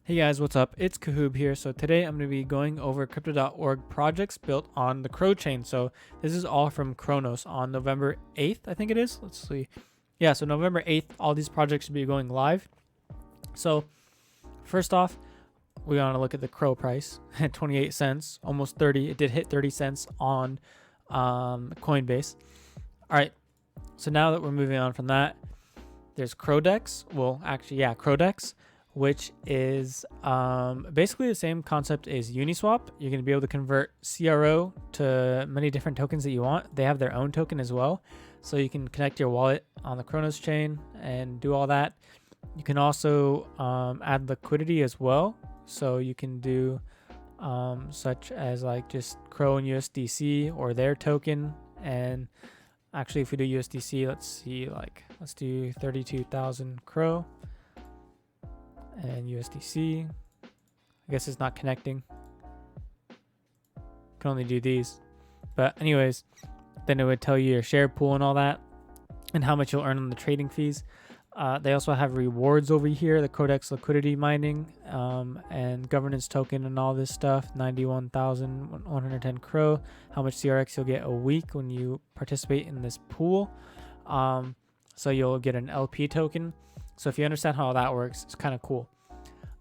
Hey guys, what's up? It's Kahoob here. So today I'm going to be going over Crypto.org projects built on the Crow chain. So this is all from Cronos on November 8th, I think it is. Let's see. Yeah, so November 8th, all these projects should be going live. So first off, we're going to look at the Crow price at 28 cents, almost 30. It did hit 30 cents on Coinbase. All right, so now that we're moving on from that, there's Crowdex. Well, actually, yeah, Crowdex, which is basically the same concept as Uniswap. You're going to be able to convert CRO to many different tokens that you want. They have their own token as well. So you can connect your wallet on the Cronos chain and do all that. You can also add liquidity as well. So you can do such as like just Crow and USDC or their token. And actually, if we do USDC, let's do 32,000 Crow. And USDC, I guess it's not connecting. Can only do these. But anyways, then it would tell you your share pool and all that and how much you'll earn on the trading fees. They also have rewards over here, the Codex liquidity mining and governance token and all this stuff. 91,110 Crow, how much CRX you'll get a week when you participate in this pool. So you'll get an LP token. So if you understand how that works, it's kind of cool.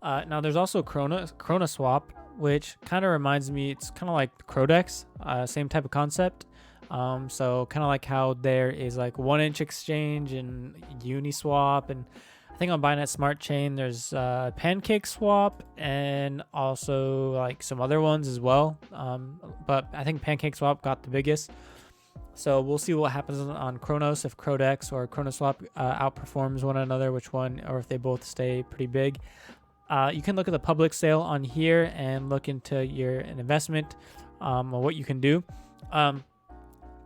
Now there's also Cronos Swap, which kind of reminds me, it's kind of like Crowdex, same type of concept. So kind of like how there is like 1inch exchange and Uniswap, and I think on Binance Smart Chain there's Pancake Swap and also like some other ones as well. But I think Pancake Swap got the biggest. So we'll see what happens on Cronos, if Crowdex or Cronoswap outperforms one another, which one, or if they both stay pretty big. You can look at the public sale on here and look into an investment or what you can do.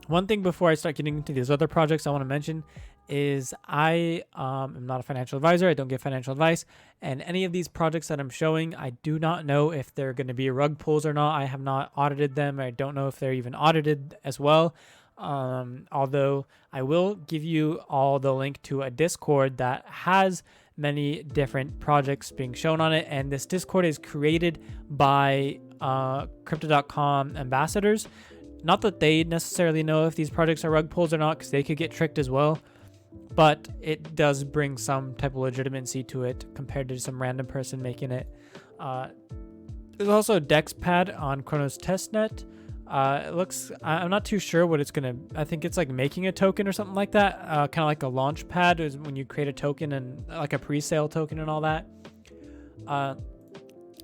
One thing before I start getting into these other projects I want to mention is I am not a financial advisor. I don't give financial advice. And any of these projects that I'm showing, I do not know if they're going to be rug pulls or not. I have not audited them. I don't know if they're even audited as well. Although I will give you all the link to a Discord that has many different projects being shown on it. And this Discord is created by Crypto.com ambassadors. Not that they necessarily know if these projects are rug pulls or not, because they could get tricked as well. But it does bring some type of legitimacy to it compared to some random person making it. There's also a DexPad on Cronos testnet. It looks, I'm not too sure what it's gonna, I think it's like making a token or something like that. Kind of like a launch pad is when you create a token and like a pre-sale token and all that.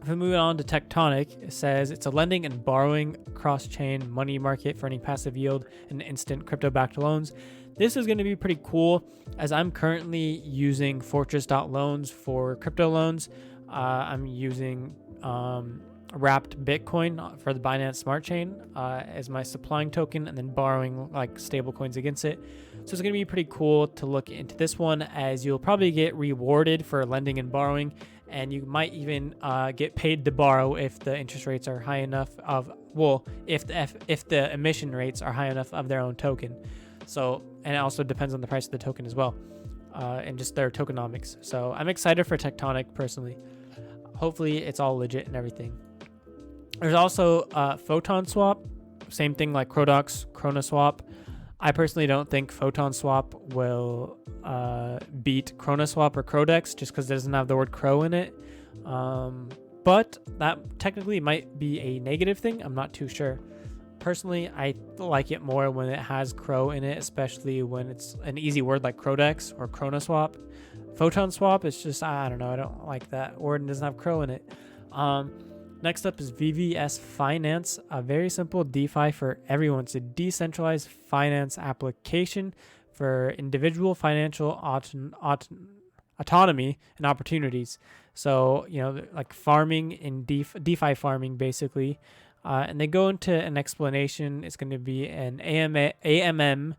If we move on to Tectonic, it says it's a lending and borrowing cross-chain money market for earning passive yield and instant crypto-backed loans. This is going to be pretty cool, as I'm currently using Fortress.loans for crypto loans. I'm using wrapped Bitcoin for the Binance Smart Chain as my supplying token, and then borrowing like stable coins against it. So it's going to be pretty cool to look into this one, as you'll probably get rewarded for lending and borrowing, and you might even get paid to borrow if the interest rates are high enough if the emission rates are high enough of their own token. So, and it also depends on the price of the token as well, and just their tokenomics. So I'm excited for Tectonic personally. Hopefully it's all legit and everything. There's also Photon Swap, same thing like Cronos Swap. I personally don't think Photon Swap will beat Cronos Swap or Crowdex, just because it doesn't have the word crow in it. But that technically might be a negative thing. I'm not too sure. Personally, I like it more when it has crow in it, especially when it's an easy word like Crowdex or Cronoswap. Photon Swap, it's just, I don't know, I don't like that word and doesn't have crow in it. Next up is Vvs Finance, a very simple DeFi for everyone. It's a decentralized finance application for individual financial autonomy and opportunities. So, like farming in DeFi farming, basically. And they go into an explanation. It's going to be an AMM,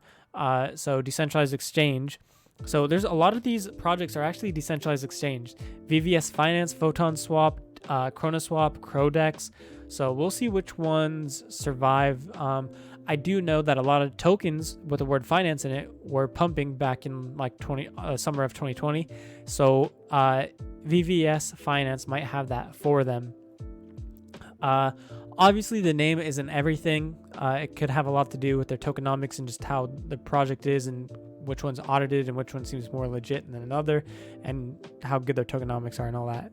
so decentralized exchange. So there's a lot of these projects are actually decentralized exchange. Vvs Finance, Photon Swap, Cronoswap, Crowdex. So we'll see which ones survive. I do know that a lot of tokens with the word finance in it were pumping back in like summer of 2020. So VVS Finance might have that for them. Obviously, the name isn't everything. It could have a lot to do with their tokenomics and just how the project is and which one's audited and which one seems more legit than another, and how good their tokenomics are and all that.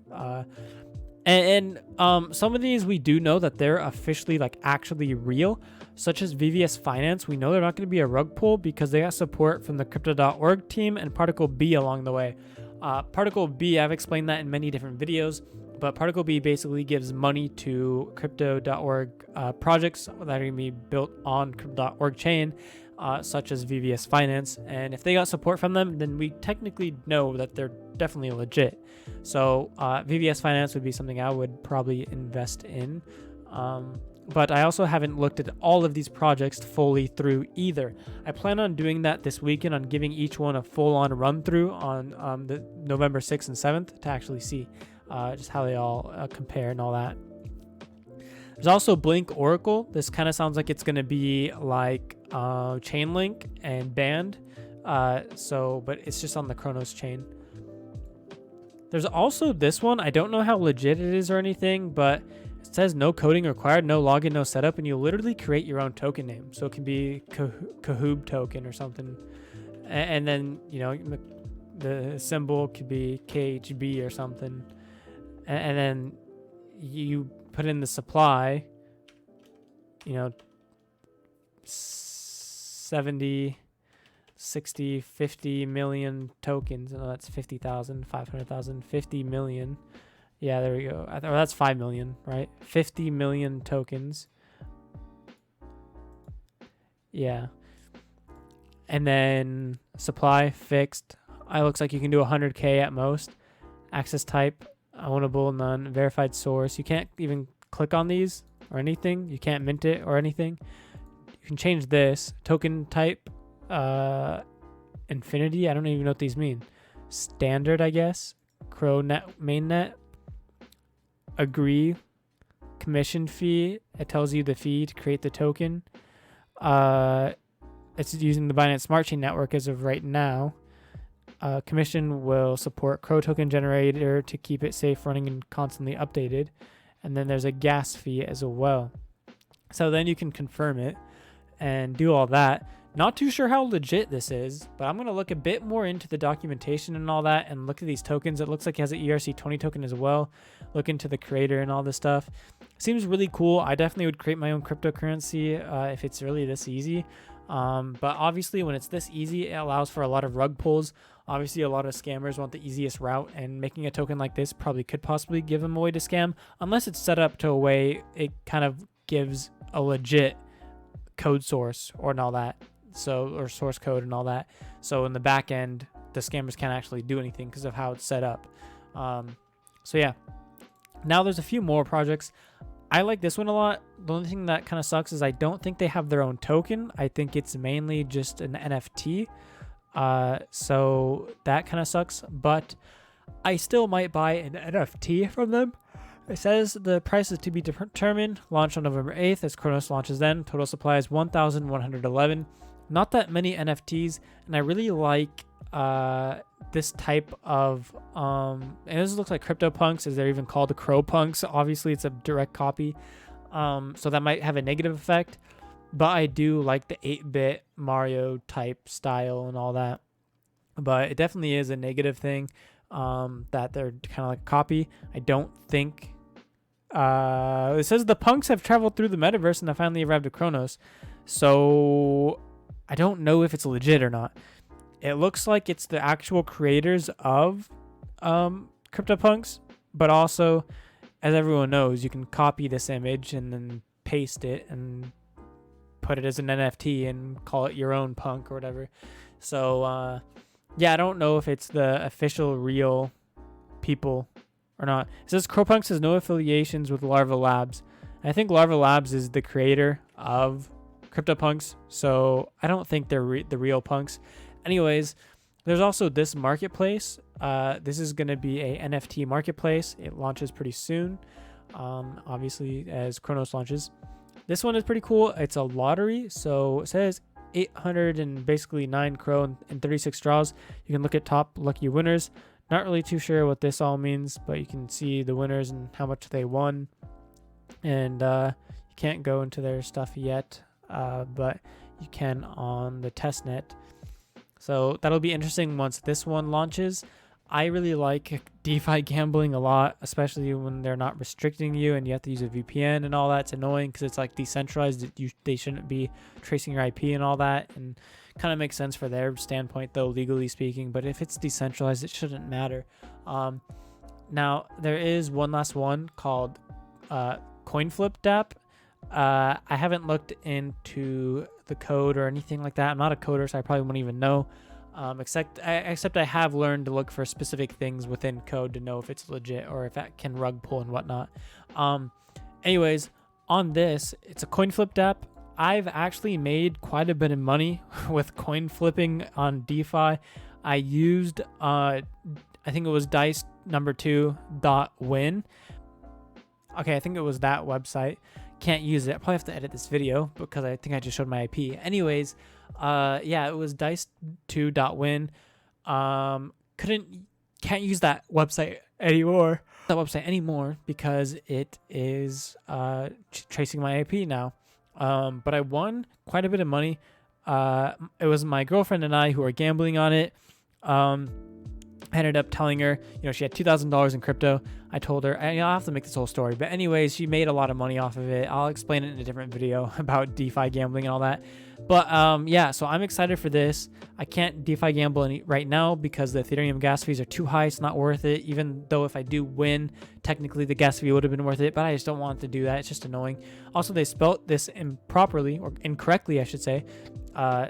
Some of these we do know that they're officially like actually real, such as VVS Finance. We know they're not going to be a rug pull because they got support from the Crypto.org team and Particle B along the way. Particle B, I've explained that in many different videos, but Particle B basically gives money to Crypto.org projects that are going to be built on Crypto.org chain, such as VVS Finance. And if they got support from them, then we technically know that they're definitely legit. So VVS Finance would be something I would probably invest in. But I also haven't looked at all of these projects fully through either. I plan on doing that this weekend, on giving each one a full-on run-through on the November 6th and 7th to actually see just how they all compare and all that. There's also Blink Oracle. This kind of sounds like it's going to be like Chainlink and Band. But it's just on the Cronos chain. There's also this one. I don't know how legit it is or anything, but it says no coding required, no login, no setup, and you literally create your own token name. So it can be Kahoob token or something. And then, the symbol could be KHB or something. And then you put in the supply, 70, 60, 50 million tokens. Oh, that's 50,000, 500,000, 50 million. Yeah, there we go. That's 5 million, right? 50 million tokens. Yeah. And then supply fixed. It looks like you can do 100K at most. Access type, ownable, none. Verified source. You can't even click on these or anything. You can't mint it or anything. You can change this. Token type, infinity. I don't even know what these mean. Standard, I guess. Cronet, mainnet. Agree. Commission fee. It tells you the fee to create the token. It's using the Binance Smart Chain network as of right now. Commission will support Crow token generator to keep it safe, running, and constantly updated. And then there's a gas fee as well. So then you can confirm it and do all that. Not too sure how legit this is, but I'm going to look a bit more into the documentation and all that and look at these tokens. It looks like it has an ERC20 token as well. Look into the creator and all this stuff. Seems really cool. I definitely would create my own cryptocurrency if it's really this easy. But obviously when it's this easy, it allows for a lot of rug pulls. Obviously a lot of scammers want the easiest route, and making a token like this probably could possibly give them a way to scam, unless it's set up to a way it kind of gives a legit code source or all that. Or source code and all that. So in the back end, the scammers can't actually do anything because of how it's set up. So yeah. Now there's a few more projects. I like this one a lot. The only thing that kind of sucks is I don't think they have their own token. I think it's mainly just an NFT. So that kind of sucks. But I still might buy an NFT from them. It says the price is to be determined. Launch on November 8th as Cronos launches then. Total supply is 1,111. Not that many NFTs, and I really like this type of and this looks like CryptoPunks, as they're even called the CrowPunks. Obviously it's a direct copy, so that might have a negative effect, but I do like the 8-bit Mario type style and all that. But it definitely is a negative thing, that they're kind of like a copy. I don't think it says the punks have traveled through the metaverse and have finally arrived at Cronos, so I don't know if it's legit or not. It looks like it's the actual creators of CryptoPunks, but also, as everyone knows, you can copy this image and then paste it and put it as an NFT and call it your own punk or whatever. So, yeah, I don't know if it's the official real people or not. It says CrowPunks has no affiliations with Larva Labs. I think Larva Labs is the creator of CryptoPunks, so I don't think they're the real punks. Anyways, there's also this marketplace. This is going to be a NFT marketplace. It launches pretty soon, obviously, as Cronos launches. This one is pretty cool. It's a lottery, so it says 800 and basically 9 crow and 36 draws. You can look at top lucky winners. Not really too sure what this all means, but you can see the winners and how much they won. And you can't go into their stuff yet, but you can on the testnet. So that'll be interesting once this one launches. I really like DeFi gambling a lot, especially when they're not restricting you and you have to use a VPN and all that. It's annoying because it's like decentralized. They shouldn't be tracing your IP and all that, and kind of makes sense for their standpoint though, legally speaking. But if it's decentralized, it shouldn't matter. Now there is one last one called Flip Dap. I haven't looked into the code or anything like that. I'm not a coder, so I probably wouldn't even know. Except I have learned to look for specific things within code to know if it's legit or if it can rug pull and whatnot. Anyways, on this, it's a coin flip dApp. I've actually made quite a bit of money with coin flipping on DeFi. I used, I think it was dice number 2.win. Okay, I think it was that website. Can't use it. I probably have to edit this video because I think I just showed my IP. Anyways, yeah, it was dice2.win. Can't use that website anymore because it is tracing my IP now. But I won quite a bit of money. It was my girlfriend and I who were gambling on it. I ended up telling her, she had $2,000 in crypto. I told her, and I'll have to make this whole story, but anyways, she made a lot of money off of it. I'll explain it in a different video about DeFi gambling and all that. But yeah, so I'm excited for this. I can't DeFi gamble right now because the Ethereum gas fees are too high. It's not worth it, even though if I do win, technically the gas fee would have been worth it, but I just don't want to do that. It's just annoying. Also, they spelt this improperly, or incorrectly, I should say.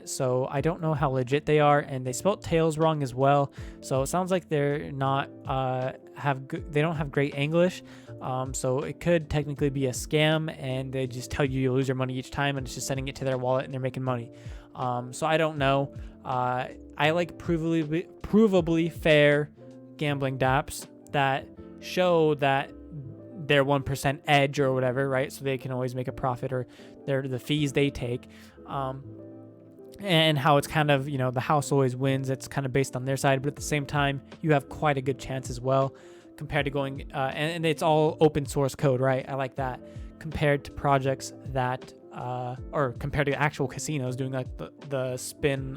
So I don't know how legit they are, and they spelt tails wrong as well. So it sounds like they're not they don't have great English. So it could technically be a scam, and they just tell you lose your money each time, and it's just sending it to their wallet, and they're making money. So I don't know. I like provably fair gambling dApps that show that they're 1% edge or whatever, right? So they can always make a profit, or the fees they take. And how it's kind of, the house always wins. It's kind of based on their side, but at the same time, you have quite a good chance as well compared to going, and it's all open source code, right? I like that compared to projects that, or compared to actual casinos doing like the spin,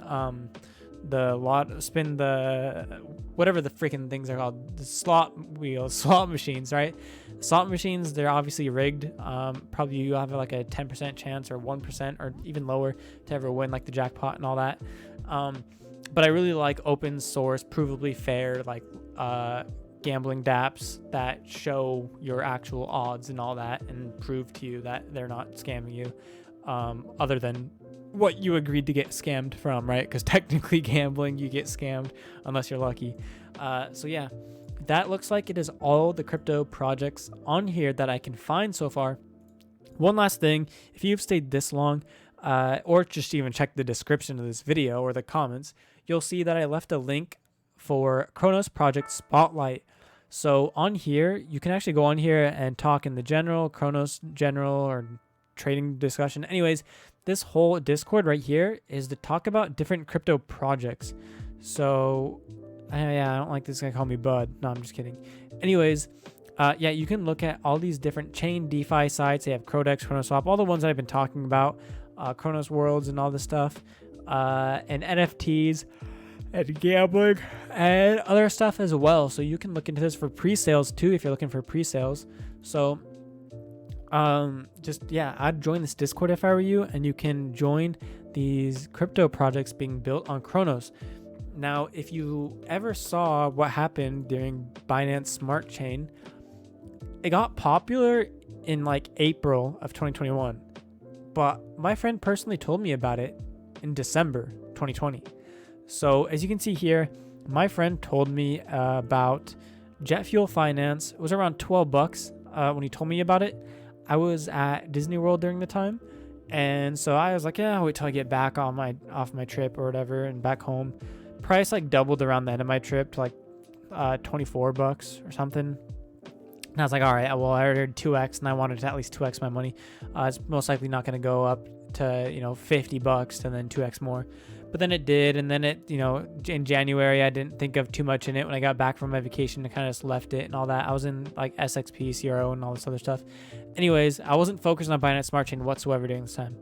whatever the freaking things are called, the slot machines, right? Slot machines, they're obviously rigged. Probably you have like a 10% chance or 1% or even lower to ever win like the jackpot and all that. But I really like open source, provably fair, like gambling dApps that show your actual odds and all that and prove to you that they're not scamming you, other than what you agreed to get scammed from, right? Because technically gambling, you get scammed unless you're lucky. So yeah, that looks like it is all the crypto projects on here that I can find so far. One last thing, if you've stayed this long, or just even check the description of this video or the comments, you'll see that I left a link for Cronos Project Spotlight. So on here, you can actually go on here and talk in the general, Cronos general, or trading discussion. Anyways, this whole Discord right here is to talk about different crypto projects. So yeah, I don't like this guy call me Bud. No, I'm just kidding. Anyways, yeah, you can look at all these different chain DeFi sites. They have Cronos, Photon Swap, all the ones that I've been talking about, Cronos Worlds and all this stuff, and NFTs and gambling and other stuff as well. So you can look into this for pre-sales too if you're looking for pre-sales. So I'd join this Discord if I were you, and you can join these crypto projects being built on Cronos. Now, if you ever saw what happened during Binance Smart Chain, it got popular in like April of 2021, but my friend personally told me about it in December 2020. So as you can see here, my friend told me about Jet Fuel Finance. It was around $12 when he told me about it. I was at Disney World during the time, and so I was like, yeah, I'll wait till I get back off my trip or whatever and back home. Price like doubled around the end of my trip to like $24 or something. And I was like, all right, well, I ordered 2x and I wanted to at least 2x my money. It's most likely not going to go up to $50 and then 2x more. but then it did. And then it, you know, in January, I didn't think of too much in it. When I got back from my vacation, I kind of just left it and all that. I was in like SXP, CRO, and all this other stuff. Anyways, I wasn't focused on Binance Smart Chain whatsoever during this time.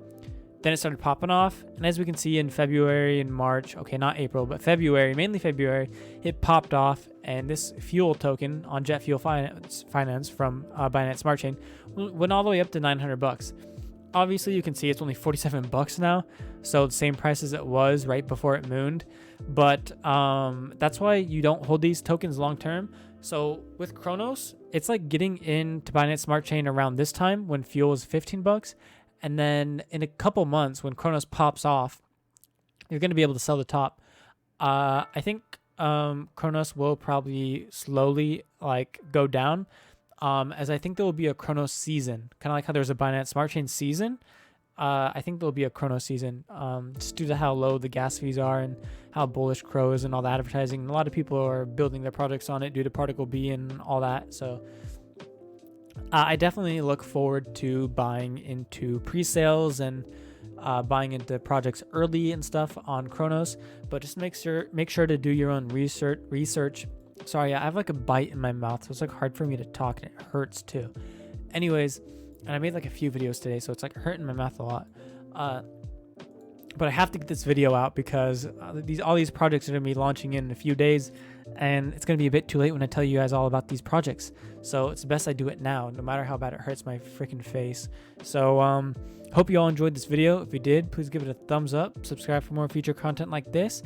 Then it started popping off, and as we can see in February and March, okay, not April, but February, mainly February, it popped off, and this fuel token on Jet Fuel Finance from Binance Smart Chain went all the way up to $900. Obviously, you can see it's only $47 now, so the same price as it was right before it mooned. But that's why you don't hold these tokens long term. So with Cronos, it's like getting into Binance Smart Chain around this time when fuel is $15. And then in a couple months, when Cronos pops off, you're going to be able to sell the top. I think Cronos will probably slowly like go down, as I think there will be a Cronos season, kind of like how there's a Binance Smart Chain season. I think there will be a Cronos season, just due to how low the gas fees are and how bullish Crow is and all the advertising. And a lot of people are building their projects on it due to Particle B and all that. So I definitely look forward to buying into pre-sales and buying into projects early and stuff on Cronos, but just make sure to do your own research. Sorry, I have like a bite in my mouth, so it's like hard for me to talk and it hurts too. Anyways, and I made like a few videos today, so it's like hurting my mouth a lot. But I have to get this video out because all these projects are going to be launching in a few days, and it's going to be a bit too late when I tell you guys all about these projects. So it's best I do it now, no matter how bad it hurts my freaking face. So hope you all enjoyed this video. If you did, please give it a thumbs up, subscribe for more future content like this.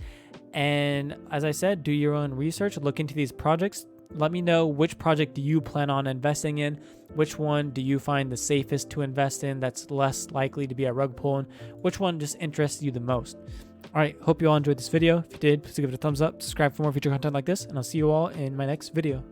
And as I said, do your own research, look into these projects. Let me know which project do you plan on investing in, which one do you find the safest to invest in that's less likely to be a rug pull, and which one just interests you the most. All right, hope you all enjoyed this video. If you did, please give it a thumbs up, subscribe for more future content like this, and I'll see you all in my next video.